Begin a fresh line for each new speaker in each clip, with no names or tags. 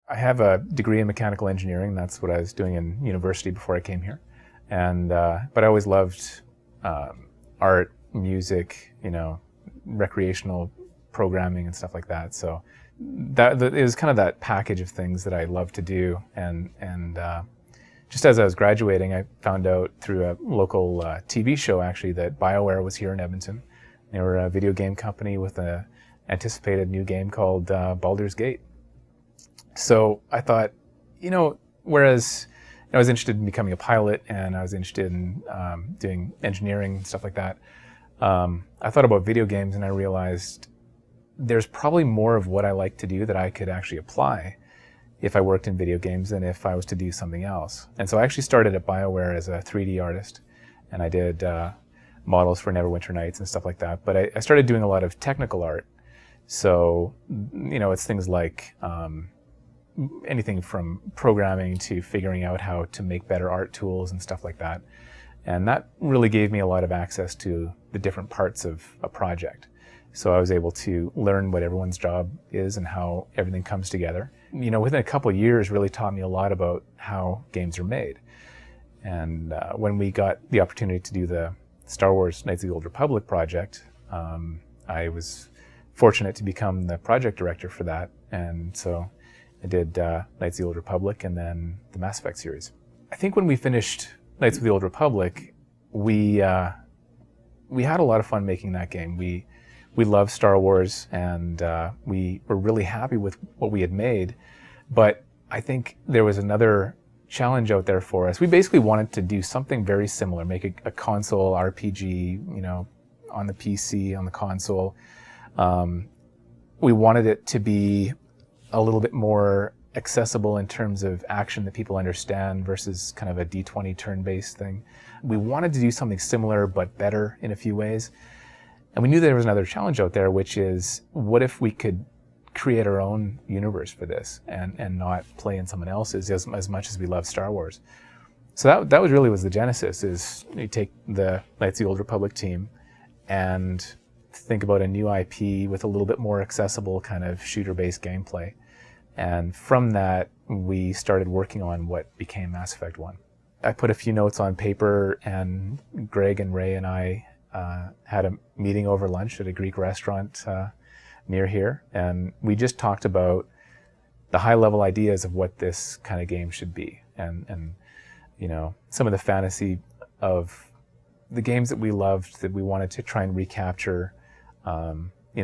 I have a degree in mechanical engineering. That's what I was doing in university before I came here. And but I always loved art, music, recreational programming and stuff like that. So it was kind of that package of things that I love to do. And just as I was graduating, I found out through a local TV show actually that BioWare was here in Edmonton. They were a video game company with an anticipated new game called Baldur's Gate. So I thought, whereas I was interested in becoming a pilot and I was interested in doing engineering and stuff like that, I thought about video games and I realized there's probably more of what I like to do that I could actually apply if I worked in video games than if I was to do something else. And so I actually started at BioWare as a 3D artist, and I did models for Neverwinter Nights and stuff like that. But I started doing a lot of technical art. So, it's things like anything from programming to figuring out how to make better art tools and stuff like that. And that really gave me a lot of access to the different parts of a project. So I was able to learn what everyone's job is and how everything comes together. Within a couple of years really taught me a lot about how games are made. And when we got the opportunity to do the Star Wars Knights of the Old Republic project, I was fortunate to become the project director for that. And so I did Knights of the Old Republic and then the Mass Effect series. I think when we finished Knights of the Old Republic, we had a lot of fun making that game. We loved Star Wars, and we were really happy with what we had made. But I think there was another challenge out there for us. We basically wanted to do something very similar, make a console RPG, on the PC, on the console. We wanted it to be a little bit more accessible in terms of action that people understand versus kind of a D20 turn-based thing. We wanted to do something similar but better in a few ways. And we knew there was another challenge out there, which is, what if we could create our own universe for this and not play in someone else's as much as we love Star Wars? So that was the genesis, is you take the Knights of the Old Republic team and think about a new IP with a little bit more accessible kind of shooter-based gameplay. And from that, we started working on what became Mass Effect 1. I put a few notes on paper, and Greg and Ray and I had a meeting over lunch at a Greek restaurant near here, and we just talked about the high-level ideas of what this kind of game should be, and some of the fantasy of the games that we loved that we wanted to try and recapture.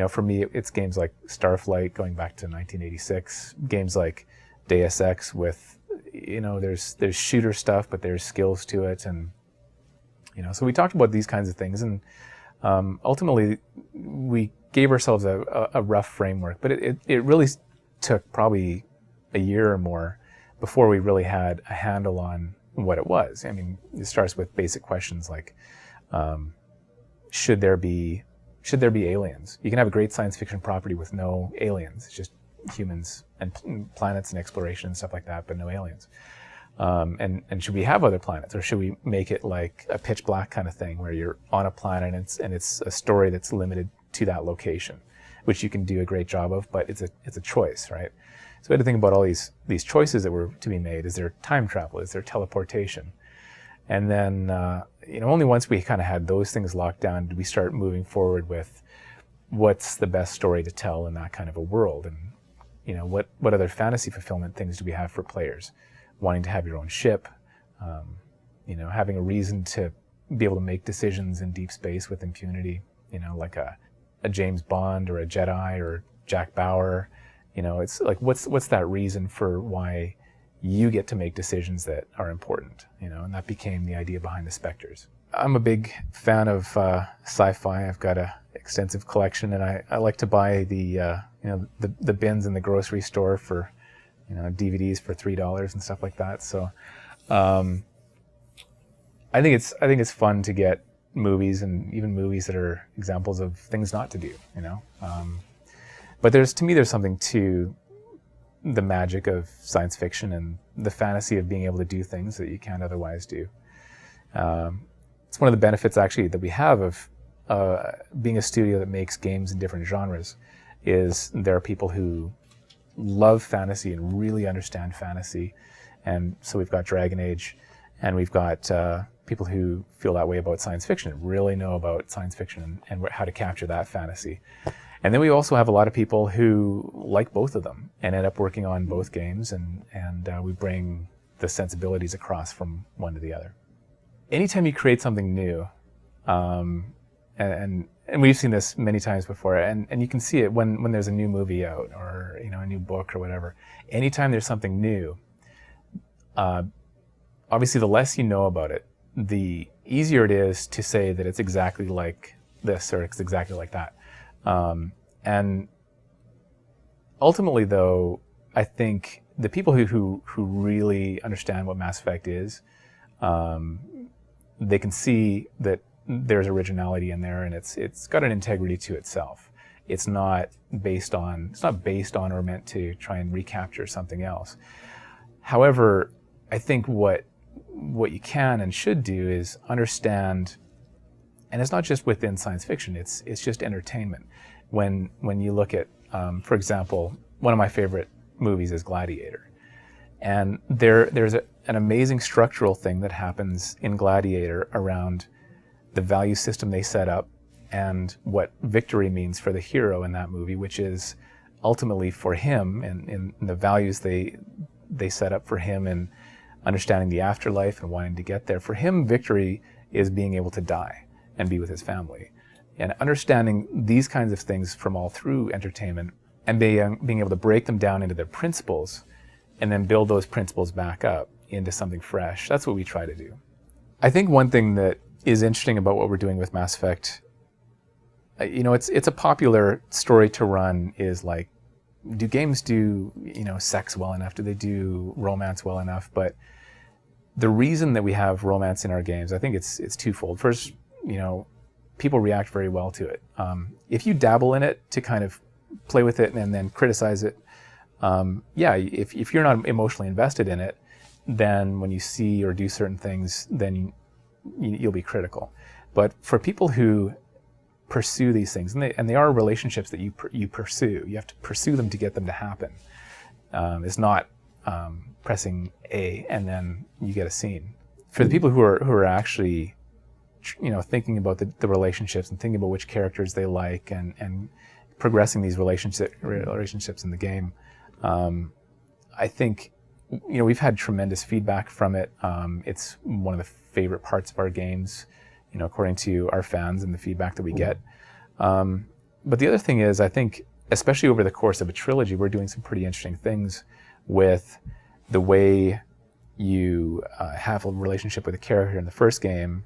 For me, it's games like Starflight going back to 1986, games like Deus Ex with, there's shooter stuff, but there's skills to it. And, so we talked about these kinds of things. And ultimately, we gave ourselves a rough framework. But it really took probably a year or more before we really had a handle on what it was. I mean, it starts with basic questions like, should there be aliens? You can have a great science fiction property with no aliens. It's just humans and planets and exploration and stuff like that, but no aliens. And should we have other planets, or should we make it like a Pitch Black kind of thing where you're on a planet and it's a story that's limited to that location, which you can do a great job of, but it's a choice, right? So we had to think about all these choices that were to be made. Is there time travel? Is there teleportation? And then, only once we kind of had those things locked down did we start moving forward with what's the best story to tell in that kind of a world. And, what other fantasy fulfillment things do we have for players? Wanting to have your own ship, having a reason to be able to make decisions in deep space with impunity, like a James Bond or a Jedi or Jack Bauer. It's like, what's that reason for why you get to make decisions that are important, and that became the idea behind the Spectres. I'm a big fan of sci-fi. I've got an extensive collection, and I like to buy the bins in the grocery store for, DVDs for $3 and stuff like that. So I think it's fun to get movies, and even movies that are examples of things not to do, but to me there's something to the magic of science fiction and the fantasy of being able to do things that you can't otherwise do. It's one of the benefits actually that we have of being a studio that makes games in different genres, is there are people who love fantasy and really understand fantasy. And so we've got Dragon Age, and we've got people who feel that way about science fiction, and really know about science fiction and how to capture that fantasy. And then we also have a lot of people who like both of them and end up working on both games, and we bring the sensibilities across from one to the other. Anytime you create something new, and we've seen this many times before, and you can see it when there's a new movie out, or a new book or whatever. Anytime there's something new, obviously the less you know about it, the easier it is to say that it's exactly like this or it's exactly like that. And ultimately, though, I think the people who really understand what Mass Effect is, they can see that there's originality in there, and it's got an integrity to itself. It's not based on or meant to try and recapture something else. However, I think what you can and should do is understand, and it's not just within science fiction, it's just entertainment. When you look at, for example, one of my favorite movies is Gladiator. And there's an amazing structural thing that happens in Gladiator around the value system they set up and what victory means for the hero in that movie, which is ultimately for him, and in the values they set up for him, and understanding the afterlife and wanting to get there. For him, victory is being able to die and be with his family. And understanding these kinds of things from all through entertainment, and being able to break them down into their principles and then build those principles back up into something fresh. That's what we try to do. I think one thing that is interesting about what we're doing with Mass Effect, it's a popular story to run, is like, do games do, sex well enough? Do they do romance well enough? But the reason that we have romance in our games, I think it's twofold. First, people react very well to it. If you dabble in it to kind of play with it and then criticize it, if you're not emotionally invested in it, then when you see or do certain things, then you'll be critical. But for people who pursue these things, and they are relationships that you pursue, you have to pursue them to get them to happen. It's not pressing A and then you get a scene. For the people who are actually thinking about the relationships and thinking about which characters they like and progressing these relationships in the game, I think we've had tremendous feedback from it. It's one of the favorite parts of our games, according to our fans and the feedback that we get. But the other thing is, I think, especially over the course of a trilogy, we're doing some pretty interesting things with the way you have a relationship with a character in the first game,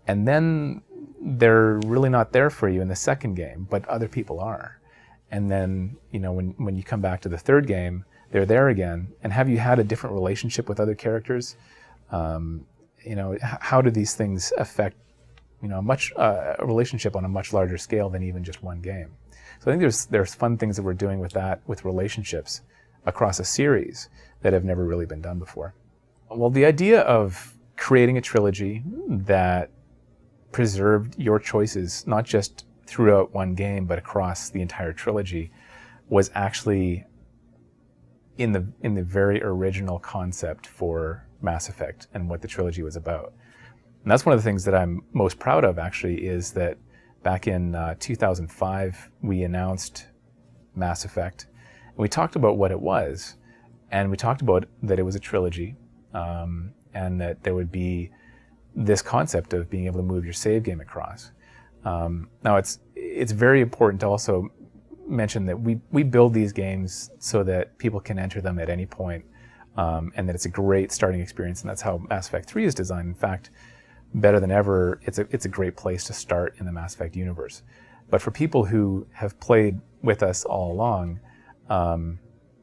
and then they're really not there for you in the second game, but other people are. And then, when you come back to the third game, they're there again. And have you had a different relationship with other characters? How do these things affect, a relationship on a much larger scale than even just one game? So I think there's fun things that we're doing with that, with relationships across a series that have never really been done before. Well, the idea of creating a trilogy that preserved your choices, not just throughout one game, but across the entire trilogy, was actually in the very original concept for Mass Effect and what the trilogy was about. And that's one of the things that I'm most proud of, actually, is that back in 2005, we announced Mass Effect. And we talked about what it was, and we talked about that it was a trilogy, and that there would be this concept of being able to move your save game across. Now, it's very important to also mention that we build these games so that people can enter them at any point, and that it's a great starting experience, and that's how Mass Effect 3 is designed. In fact, better than ever, it's a great place to start in the Mass Effect universe. But for people who have played with us all along,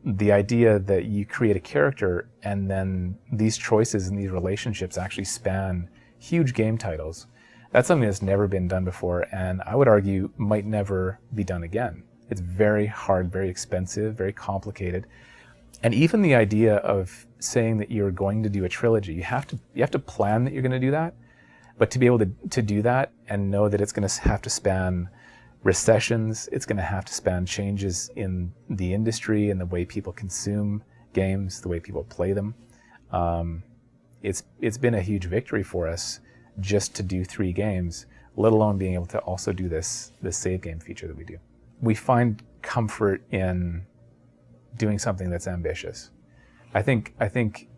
the idea that you create a character and then these choices and these relationships actually span huge game titles, that's something that's never been done before, and I would argue might never be done again. It's very hard, very expensive, very complicated. And even the idea of saying that you're going to do a trilogy, you have to plan that you're going to do that, but to be able to do that and know that it's going to have to span recessions. It's going to have to span changes in the industry and the way people consume games, the way people play them. It's been a huge victory for us just to do 3 games, let alone being able to also do this save game feature that we do. We find comfort in doing something that's ambitious. I think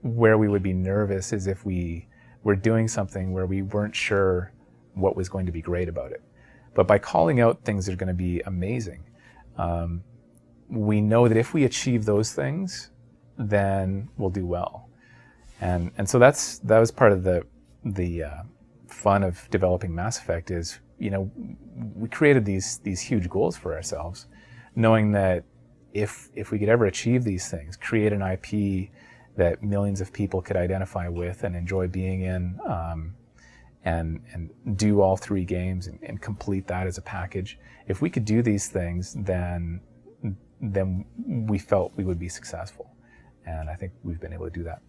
where we would be nervous is if we were doing something where we weren't sure what was going to be great about it. But by calling out things that are going to be amazing, we know that if we achieve those things, then we'll do well. And so that was part of the fun of developing Mass Effect is, we created these huge goals for ourselves, knowing that if we could ever achieve these things, create an IP that millions of people could identify with and enjoy being in, and do all 3 games and complete that as a package. If we could do these things, then we felt we would be successful. And I think we've been able to do that.